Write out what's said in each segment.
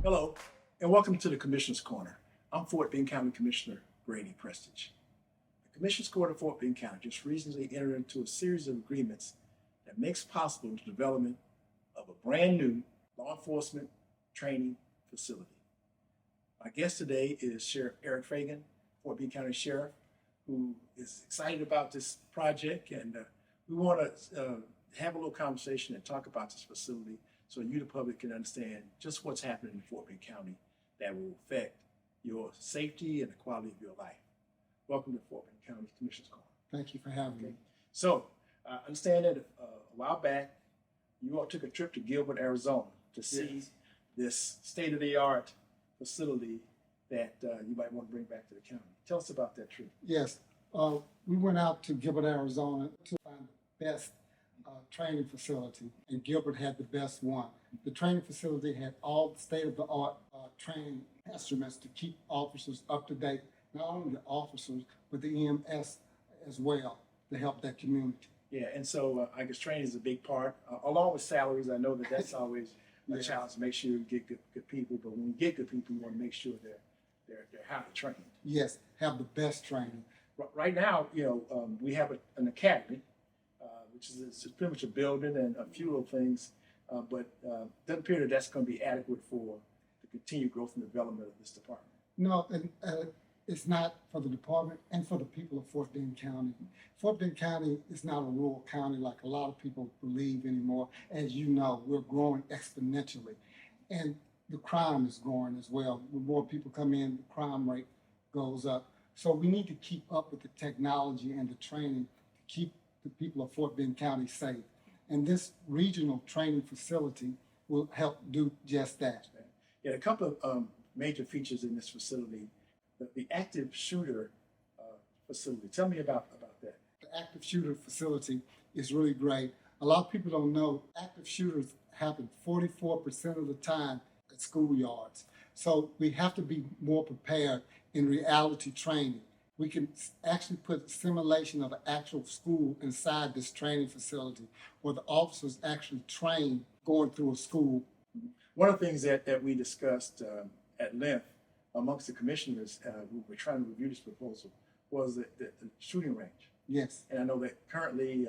Hello, and welcome to the Commissioner's Corner. I'm Fort Bend County Commissioner Grady Prestage. The Commissioner's Court of Fort Bend County just recently entered into a series of agreements that makes possible the development of a brand new law enforcement training facility. My guest today is Sheriff Eric Fagan, Fort Bend County Sheriff, who is excited about this project, and we want to have a little conversation and talk about this facility so you, the public, can understand just what's happening in Fort Bend County that will affect your safety and the quality of your life. Welcome to Fort Bend County Commissioner's Corner. Thank you for having me. So, I understand that a while back, you all took a trip to Gilbert, Arizona to see this state-of-the-art facility that you might want to bring back to the county. Tell us about that trip. Yes, we went out to Gilbert, Arizona to find the best training facility, and Gilbert had the best one. The training facility had all the state-of-the-art training instruments to keep officers up to date, not only the officers, but the EMS as well, to help that community. Yeah, and so I guess training is a big part, along with salaries. I know that that's always a challenge to make sure you get good people, but when you get good people, you want to make sure they're highly trained. Yes, have the best training. Right now, we have an academy, which is pretty much a building and a few little things, but it doesn't appear that that's going to be adequate for the continued growth and development of this department. No, and it's not for the department and for the people of Fort Bend County. Fort Bend County is not a rural county like a lot of people believe anymore. As you know, we're growing exponentially, and the crime is growing as well. When more people come in, the crime rate goes up. So we need to keep up with the technology and the training to keep the people of Fort Bend County safe. And this regional training facility will help do just that. Yeah, a couple of major features in this facility. The active shooter facility. Tell me about that. The active shooter facility is really great. A lot of people don't know active shooters happen 44% of the time at schoolyards. So we have to be more prepared in reality training. We can actually put simulation of an actual school inside this training facility where the officers actually train going through a school. One of the things that we discussed at length amongst the commissioners who were trying to review this proposal was the shooting range. Yes. And I know that currently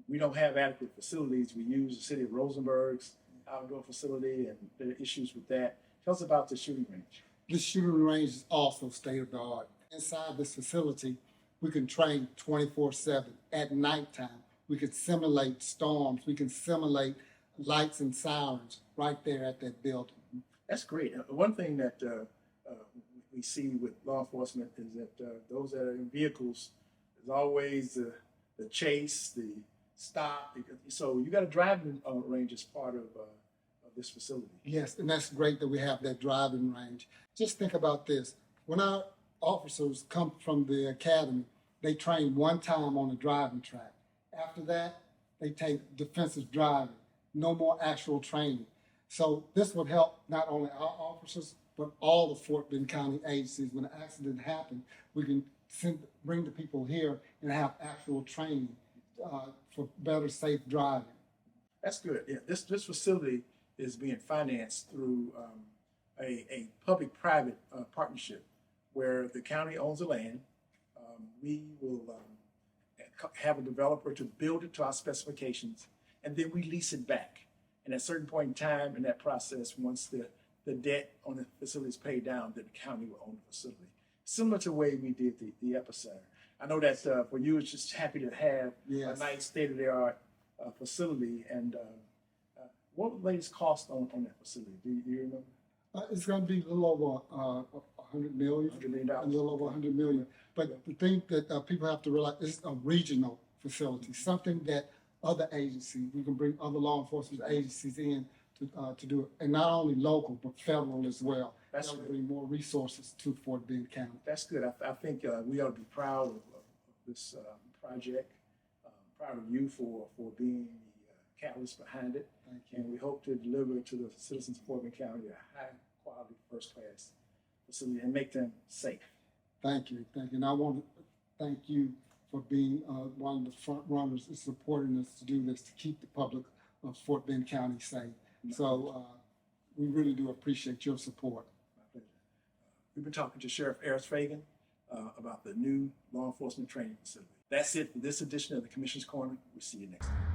we don't have adequate facilities. We use the city of Rosenberg's outdoor facility, and there are issues with that. Tell us about the shooting range. This shooting range is also state-of-the-art. Inside this facility, we can train 24/7. At nighttime, we can simulate storms. We can simulate lights and sirens right there at that building. That's great. One thing that we see with law enforcement is that those that are in vehicles, there's always the chase, the stop. So you got a driving range as part of this facility. Yes, and that's great that we have that driving range. Just think about this. When our officers come from the academy, they train one time on the driving track. After that, they take defensive driving. No more actual training. So this would help not only our officers, but all the Fort Bend County agencies. When an accident happens, we can bring the people here and have actual training for better, safe driving. That's good. Yeah, this facility is being financed through a public-private partnership where the county owns the land. We will have a developer to build it to our specifications, and then we lease it back. And at a certain point in time in that process, once the debt on the facility is paid down, then the county will own the facility. Similar to the way we did the epicenter. I know that for you, it's just happy to have a nice state-of-the-art facility. And what was the latest cost on that facility? Do you remember? It's going to be a little over $100 million. $100 million. A little over $100 million. But the thing that people have to realize is a regional facility, something that other agencies, we can bring other law enforcement agencies in to do it, and not only local but federal as well. That will bring more resources to Fort Bend County. That's good. I think we ought to be proud of this project. Proud of you for being the catalyst behind it. Thank you. And we hope to deliver to the citizens of Fort Bend County a high quality, first class facility and make them safe. Thank you. And I want to thank you for being one of the front runners in supporting us to do this, to keep the public of Fort Bend County safe. So we really do appreciate your support. My pleasure. We've been talking to Sheriff Fagan about the new law enforcement training facility. That's it for this edition of the Commissioner's Corner. We'll see you next time.